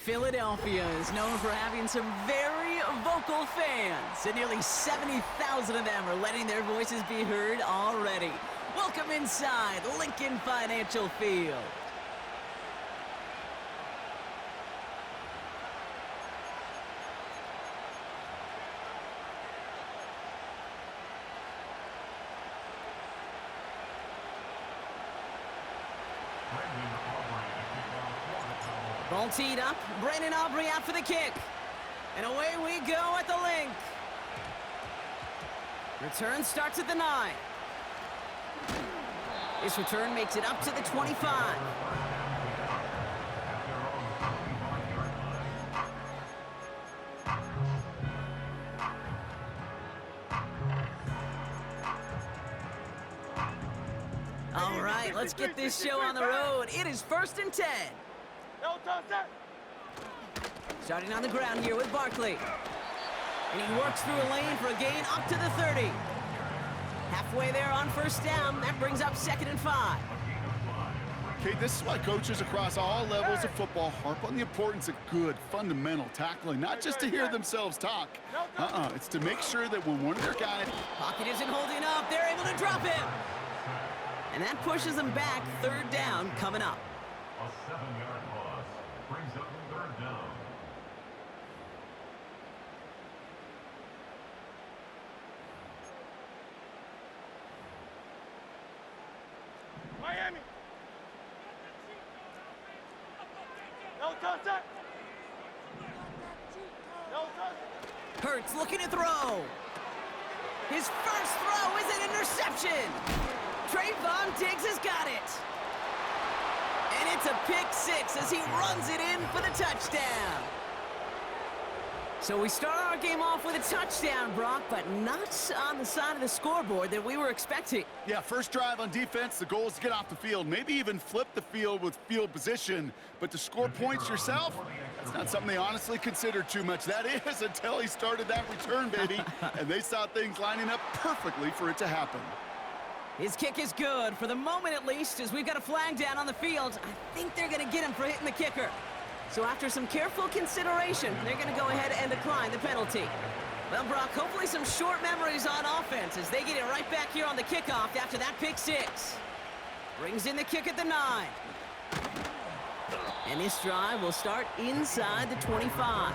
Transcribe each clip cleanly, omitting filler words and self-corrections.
Philadelphia is known for having some very vocal fans, and nearly 70,000 of them are letting their voices be heard already. Welcome inside Lincoln Financial Field. Ball teed up, Brandon Aubrey out for the kick. And away we go at the link. Return starts at the 9. This return makes it up to the 25. All right, let's get this show on the road. It is 1st and 10. Starting on the ground here with Barkley. And he works through a lane for a gain up to the 30. Halfway there on 1st down. That brings up 2nd and 5. Okay, this is why coaches across all levels of football harp on the importance of good, fundamental tackling, not just to hear themselves talk. It's to make sure that when one of their guys... Pocket isn't holding up. They're able to drop him. And that pushes them back. 3rd down coming up. A 7-yard loss brings up 3rd down. Miami. No contact. No contact. Hurts looking to throw. His first throw is an interception. Trayvon Diggs has got it. And it's a pick 6 as he runs it in for the touchdown. So we start our game off with a touchdown, Brock, but not on the side of the scoreboard that we were expecting. Yeah, first drive on defense, the goal is to get off the field, maybe even flip the field with field position. But to score points yourself, that's not something they honestly consider too much. That is until he started that return, baby. And they saw things lining up perfectly for it to happen. His kick is good, for the moment at least, as we've got a flag down on the field. I think they're going to get him for hitting the kicker. So after some careful consideration, they're going to go ahead and decline the penalty. Well, Brock, hopefully some short memories on offense as they get it right back here on the kickoff after that pick 6. Brings in the kick at the 9. And this drive will start inside the 25.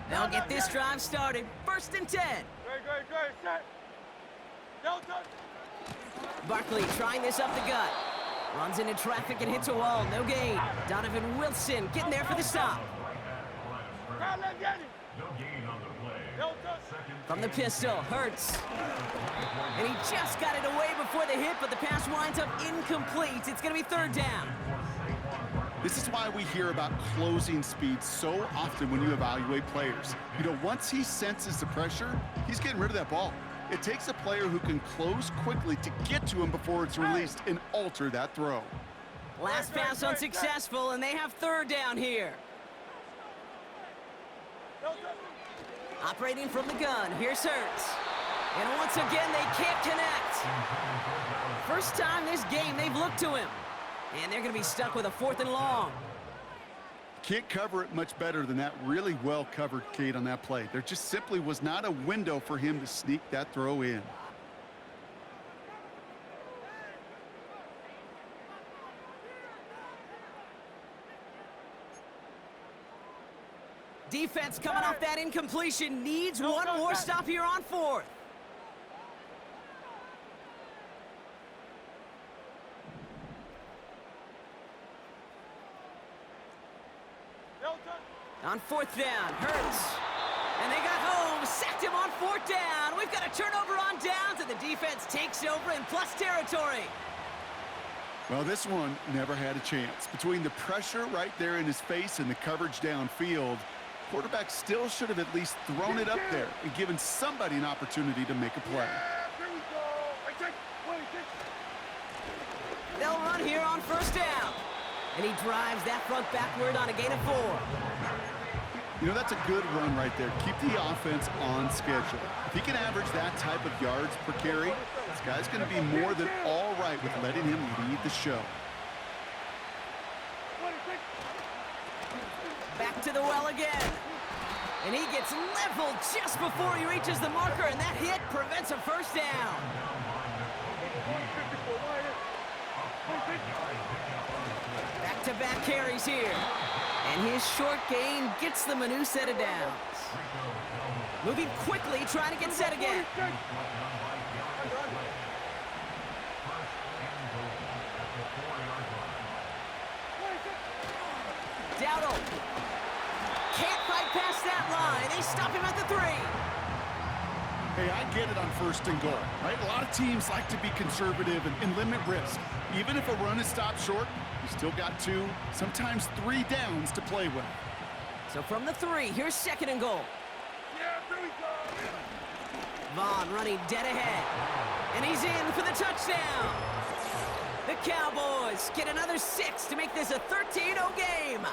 They'll get this drive started. 1st and 10. Great. Set. No touch. Barkley trying this up the gut. Runs into traffic and hits a wall. No gain. Donovan Wilson getting there for the stop. From the pistol, Hurts. And he just got it away before the hit, but the pass winds up incomplete. It's going to be 3rd down. This is why we hear about closing speed so often when you evaluate players. You know, once he senses the pressure, he's getting rid of that ball. It takes a player who can close quickly to get to him before it's released and alter that throw. Last pass unsuccessful, and they have 3rd down here. Operating from the gun, here's Hurts. And once again, they can't connect. First time this game they've looked to him. And they're going to be stuck with a 4th and long. Can't cover it much better than that. Really well covered, Kate, on that play. There just simply was not a window for him to sneak that throw in. Defense coming off that incompletion needs one more stop here on 4th. On 4th down, Hurts. And they got home, sacked him on 4th down. We've got a turnover on downs, and the defense takes over in plus territory. Well, this one never had a chance. Between the pressure right there in his face and the coverage downfield, quarterback still should have at least thrown it up there and given somebody an opportunity to make a play. They'll run here on 1st down. And he drives that front backward on a gain of 4. You know, that's a good run right there. Keep the offense on schedule. If he can average that type of yards per carry, this guy's going to be more than all right with letting him lead the show. Back to the well again. And he gets leveled just before he reaches the marker, and that hit prevents a first down. Back-to-back carries here. And his short gain gets them a new set of downs. Moving quickly, trying to get set again. Dowdle. Can't fight past that line. They stop him at the 3. Hey, I get it on 1st and goal, right? A lot of teams like to be conservative and limit risk. Even if a run is stopped short, you still got 2, sometimes 3 downs to play with. So from the 3, here's 2nd and goal. Vaughn running dead ahead. And he's in for the touchdown. The Cowboys get another 6 to make this a 13-0 game.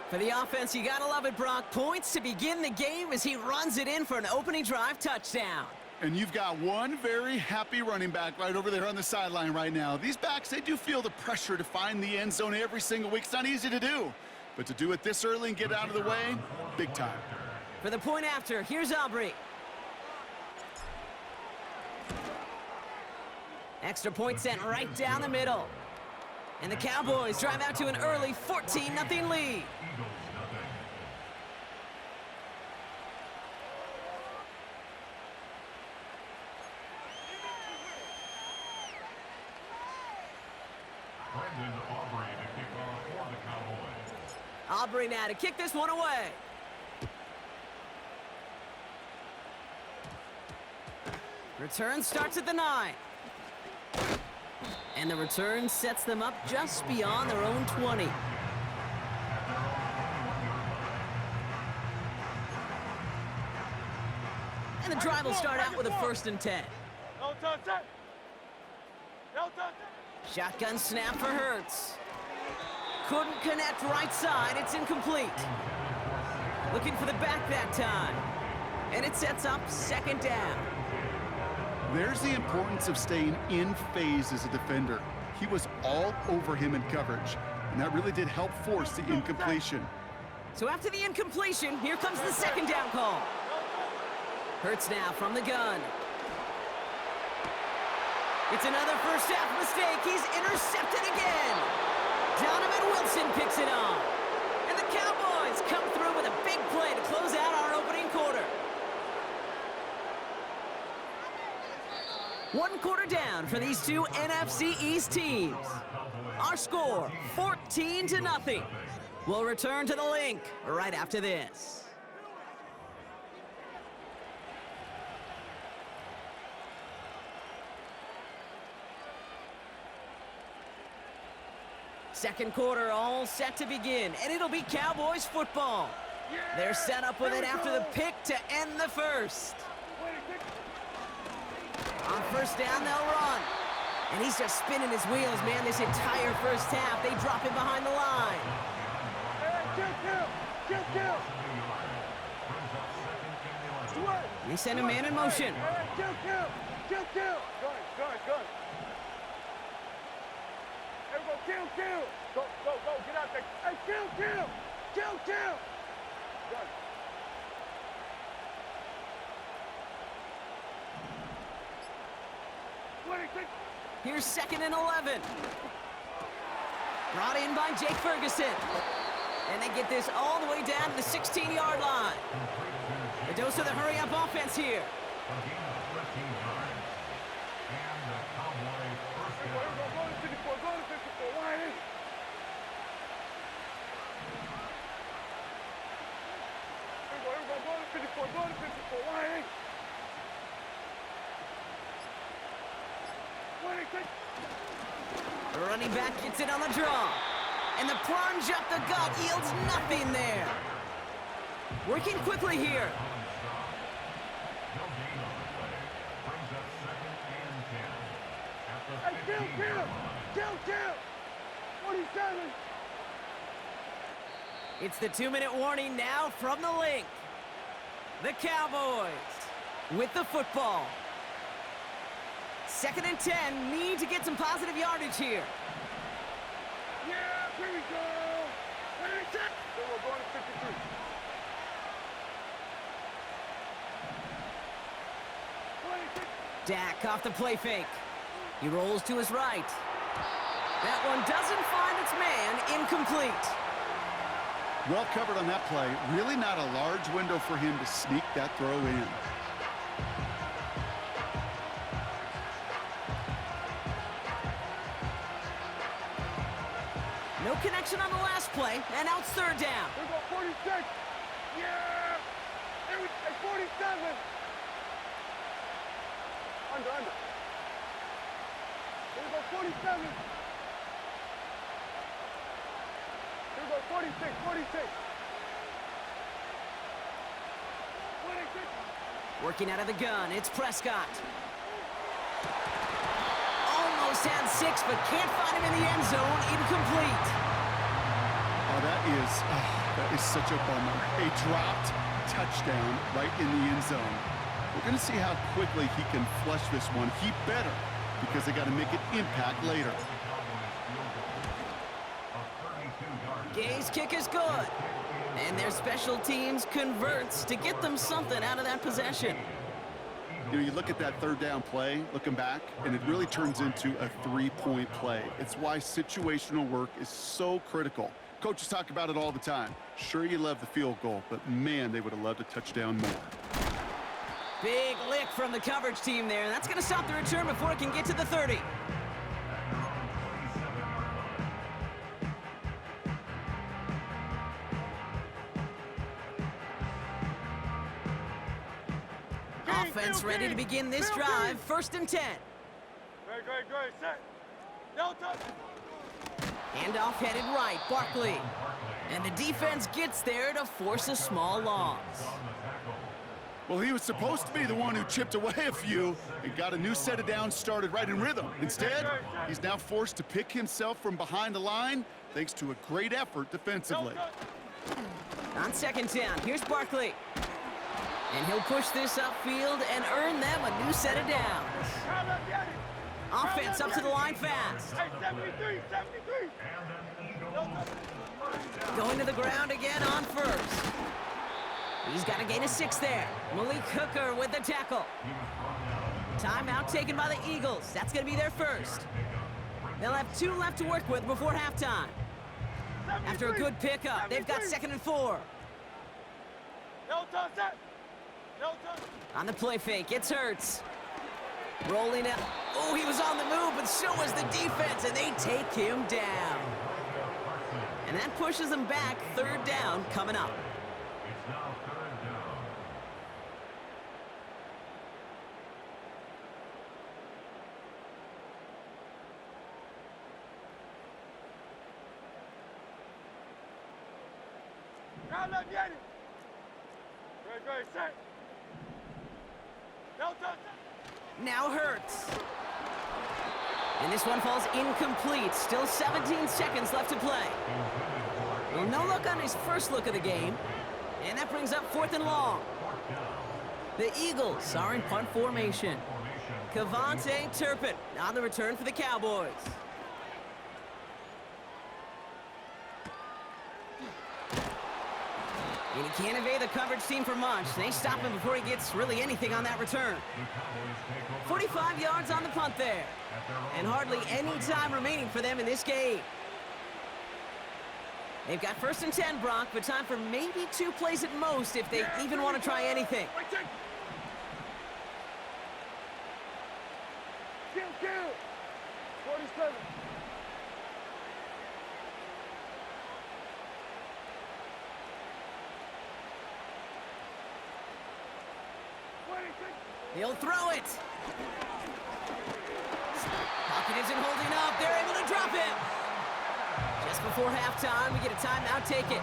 For the offense, you gotta love it, Brock. Points to begin the game as he runs it in for an opening drive touchdown. And you've got one very happy running back right over there on the sideline right now. These backs, they do feel the pressure to find the end zone every single week. It's not easy to do. But to do it this early and get out of the way, big time. For the point after, here's Aubrey. Extra point sent right down the middle. And the Cowboys drive out to an early 14-0 lead. Aubrey now to kick this one away. Return starts at the 9. And the return sets them up just beyond their own 20. And the drive will start out with a 1st and 10. Shotgun snap for Hurts. Couldn't connect right side. It's incomplete. Looking for the back that time. And it sets up 2nd down. There's the importance of staying in phase as a defender. He was all over him in coverage, and that really did help force the incompletion. So after the incompletion, here comes the 2nd down call. Hurts now from the gun. It's another first half mistake. He's intercepted again. Donovan Wilson picks it off. And the Cowboys come through with a big play to close out our opening quarter. 1 quarter down for these two NFC East teams. Our score, 14-0. We'll return to the link right after this. Second quarter all set to begin, and it'll be Cowboys football. They're set up with it after the pick to end the first. On first down, they'll run. And he's just spinning his wheels, man, this entire first half. They drop him behind the line. They send a man in motion. Kill. Go, get out there. Hey, kill. Go. Here's 2nd and 11. Brought in by Jake Ferguson. And they get this all the way down to the 16-yard line. A dose of the hurry-up offense here. The running back gets it on the draw. And the plunge up the gut yields nothing there. Working quickly here. Kill. 47. It's the 2-minute warning now from the link. The Cowboys with the football. 2nd and 10, need to get some positive yardage here. Yeah, here we go. What is it? So we're going to 53. Dak off the play fake. He rolls to his right. That one doesn't find its man, incomplete. Well covered on that play. Really not a large window for him to sneak that throw in. No connection on the last play, and now it's 3rd down. Here we go, 46. Yeah. Here we go, 47. Under. Here we go, 47. Here we go, 46, 46. 46. Working out of the gun, it's Prescott. Almost had 6, but can't find him in the end zone. Incomplete. Oh, that is such a bummer. A dropped touchdown right in the end zone. We're going to see how quickly he can flush this one. He better, because they got to make an impact later. Gay's kick is good. And their special teams converts to get them something out of that possession. You know, you look at that 3rd down play, looking back, and it really turns into a 3-point play. It's why situational work is so critical. Coaches talk about it all the time. Sure, you love the field goal, but man, they would have loved a touchdown more. Big lick from the coverage team there. That's going to stop the return before it can get to the 30. Offense ready to begin this drive. 1st and 10. Great. Set. No touch. Handoff headed right. Barkley. And the defense gets there to force a small loss. Well, he was supposed to be the one who chipped away a few and got a new set of downs started right in rhythm. Instead, he's now forced to pick himself from behind the line thanks to a great effort defensively. On 2nd down, here's Barkley. And he'll push this upfield and earn them a new set of downs. Offense up to the line fast. Hey, 73. Going to the ground again on 1st. He's got to gain a 6 there. Malik Hooker with the tackle. Timeout taken by the Eagles. That's going to be their 1st. They'll have 2 left to work with before halftime. After a good pickup, they've got 2nd and 4. No touch. On the play fake, it's Hurts. Rolling up. Oh, he was on the move, but so was the defense, and they take him down. And that pushes them back. 3rd down coming up. It's now 3rd down. Great. Set. No touch. Now Hurts. And this one falls incomplete. Still 17 seconds left to play. Well, no luck on his first look of the game. And that brings up 4th and long. The Eagles are in punt formation. Kavontae Turpin on the return for the Cowboys. And he can't evade the coverage team for much. They stop him before he gets really anything on that return. 45 yards on the punt there. And hardly any time remaining for them in this game. They've got 1st and 10, Brock, but time for maybe 2 plays at most if they even want to try anything. Kill. 47. He'll throw it. Pocket isn't holding up. They're able to drop it. Just before halftime, we get a timeout. Take it.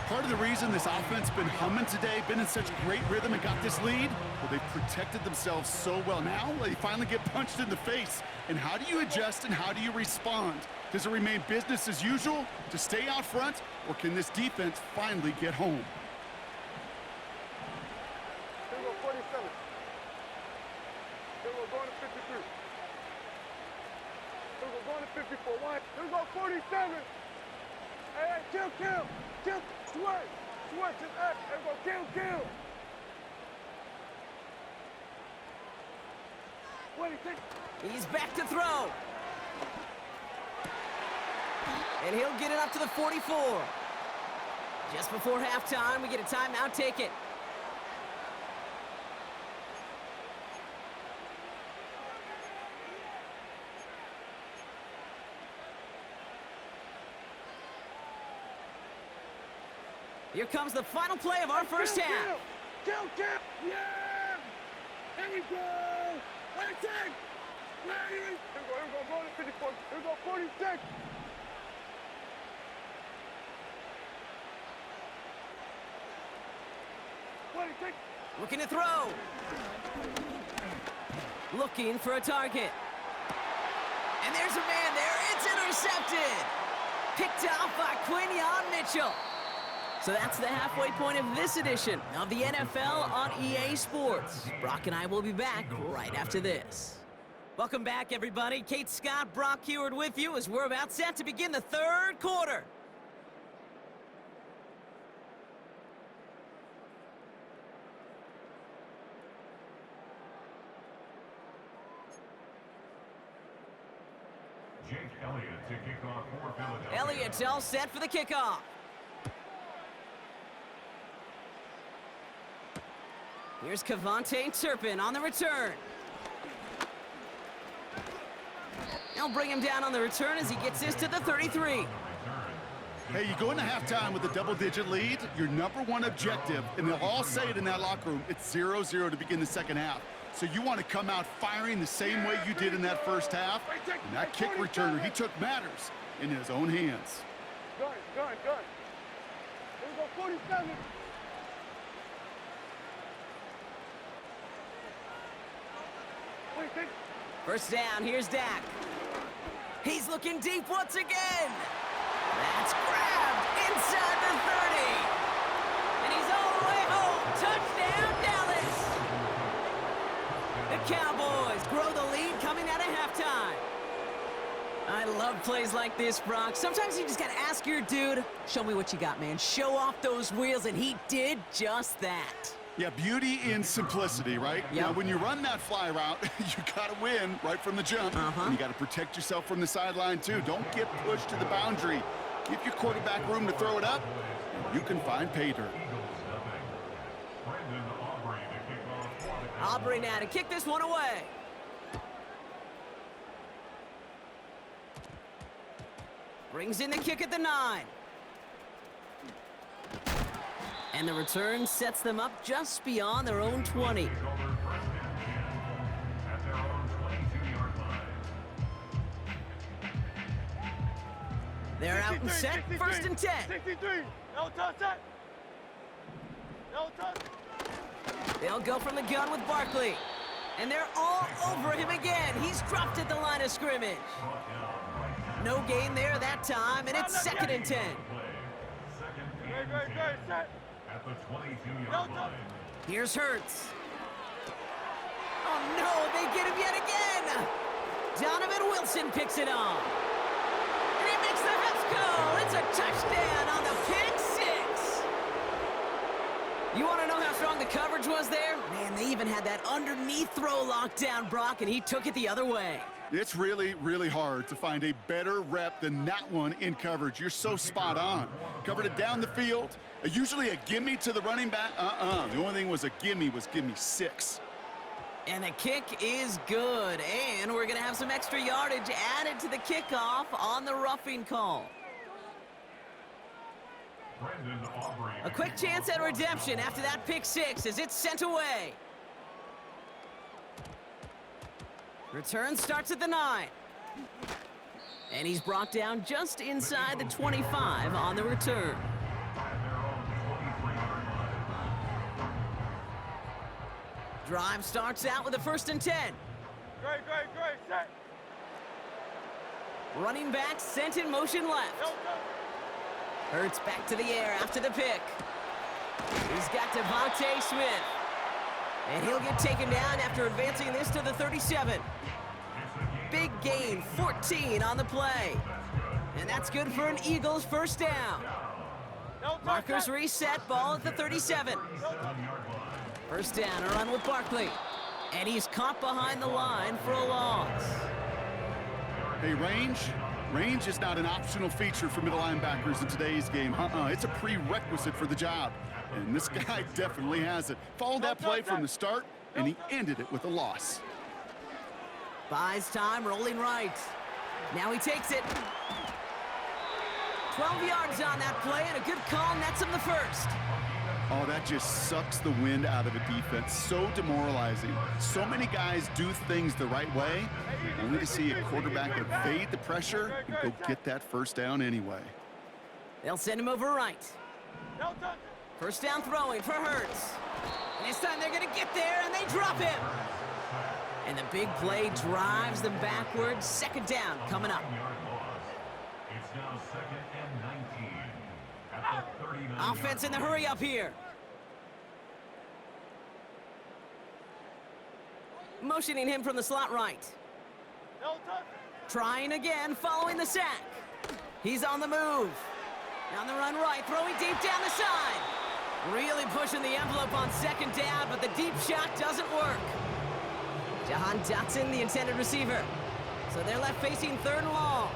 Part of the reason this offense been humming today, been in such great rhythm and got this lead, well, they've protected themselves so well. Now they finally get punched in the face. And how do you adjust and how do you respond? Does it remain business as usual to stay out front, or can this defense finally get home? Here we go, 47. Here we go, going to 53. Here we go, going to 54. One. Here we go, 47. Hey, kill. Switch, just X. Here we go, kill. 26. He's back to throw. And he'll get it up to the 44. Just before halftime, we get a timeout. Take it. Here comes the final play of our first half. Kill. Yeah! Here we go! 26! Here we go, going to 54. Here we go, 46. Looking to throw. Looking for a target. And there's a man there. It's intercepted. Picked off by Quinyon Mitchell. So that's the halfway point of this edition of the NFL on EA Sports. Brock and I will be back right after this. Welcome back, everybody. Kate Scott, Brock Heward with you as we're about set to begin the third quarter. Jake Elliott to kick off for Philadelphia. Elliott's all set for the kickoff. Here's Kavontae Turpin on the return. They'll bring him down on the return as he gets this to the 33. Hey, you go into halftime with a double-digit lead, your number one objective, and they'll all say it in that locker room, it's 0-0 to begin the second half. So you want to come out firing the same way you did in that first half. And that kick returner, he took matters in his own hands. Gun. Here we go, 47. First down, here's Dak. He's looking deep once again. That's grabbed inside the 30. And he's all the way home. Touchdown, Dallas. The Cowboys grow the lead coming out of halftime. I love plays like this, Brock. Sometimes you just got to ask your dude, show me what you got, man. Show off those wheels, and he did just that. Yeah, beauty in simplicity, right? Yep. Now, when you run that fly route, you got to win right from the jump. And you got to protect yourself from the sideline, too. Don't get pushed to the boundary. Give your quarterback room to throw it up, and you can find pay dirt. Aubrey now to kick this one away. Brings in the kick at the 9. And the return sets them up just beyond their own 20. They're out and set, 1st and 10. 63. No touch that. No touch. They'll go from the gun with Barkley. And they're all over him again. He's dropped at the line of scrimmage. No gain there that time, and it's 2nd and 10. Great, set. At the 22-yard line. Here's Hurts. Oh, no, they get him yet again. Donovan Wilson picks it off. And he makes the Heffs go. It's a touchdown on the pick 6. You want to know how strong the coverage was there? Man, they even had that underneath throw locked down, Brock, and he took it the other way. It's really, really hard to find a better rep than that one in coverage. You're so spot on. Covered it down the field. Usually a gimme to the running back. The only thing was a gimme 6. And the kick is good. And we're going to have some extra yardage added to the kickoff on the roughing call. A quick chance at redemption after that pick 6 as it's sent away. Return starts at the 9. And he's brought down just inside the 25 on the return. Drive starts out with a 1st and 10. Great, set. Running back sent in motion left. Hurts back to the air after the pick. He's got Devontae Smith. And he'll get taken down after advancing this to the 37. Big gain, 14 on the play. And that's good for an Eagles 1st down. Markers reset, ball at the 37. 1st down, a run with Barkley. And he's caught behind the line for a loss. Hey, range is not an optional feature for middle linebackers in today's game. It's a prerequisite for the job. And this guy definitely has it. Followed that play from the start, and he ended it with a loss. Buys time, rolling right. Now he takes it. 12 yards on that play, and a good call nets him the 1st. Oh, that just sucks the wind out of a defense. So demoralizing. So many guys do things the right way, only to see a quarterback evade the pressure and go get that 1st down anyway. They'll send him over right. 1st down throwing for Hurts. And this time they're going to get there, and they drop him. And the big play drives them backwards. 2nd down coming up. It's now 2nd and 19 at the 39. Offense in the hurry up here. Motioning him from the slot right. Trying again, following the sack. He's on the move. On the run right, throwing deep down the side. Really pushing the envelope on 2nd down, but the deep shot doesn't work. Jahan Dotson, the intended receiver. So they're left facing 3rd and long.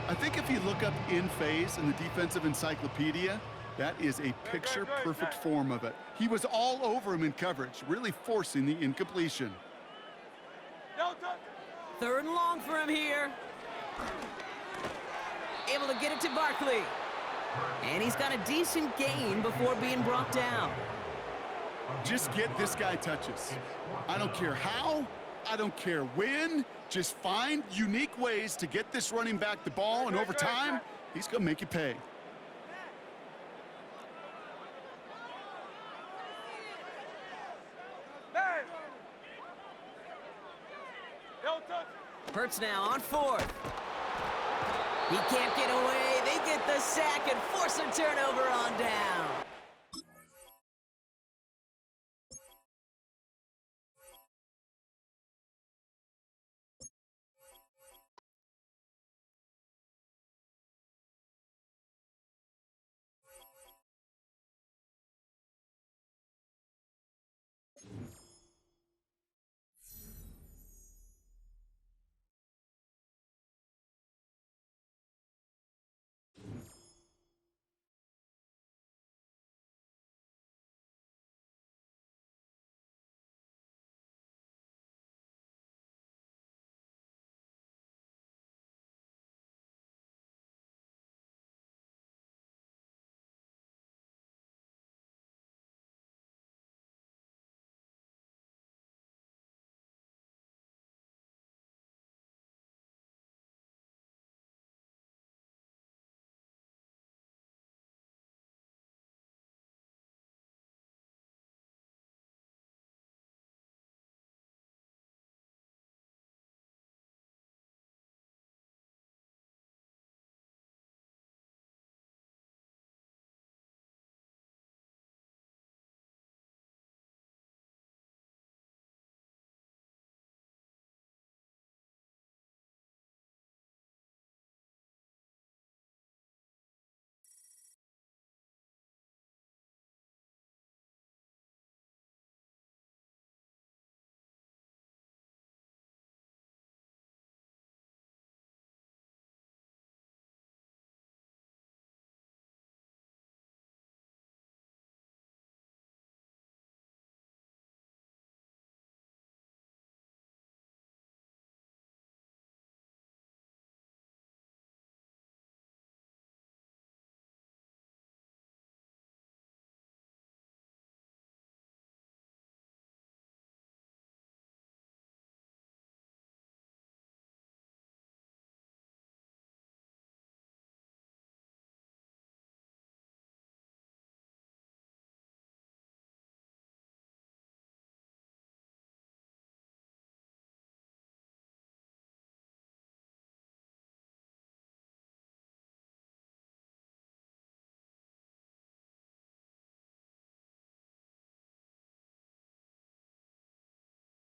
I think if you look up in phase in the defensive encyclopedia, that is a picture-perfect form of it. He was all over him in coverage, really forcing the incompletion. 3rd and long for him here. Able to get it to Barkley. And he's got a decent gain before being brought down. Just get this guy touches. I don't care how, I don't care when. Just find unique ways to get this running back the ball, and over time, he's going to make you pay. Hurts now on 4th. He can't get away. They get the sack and force a turnover on down.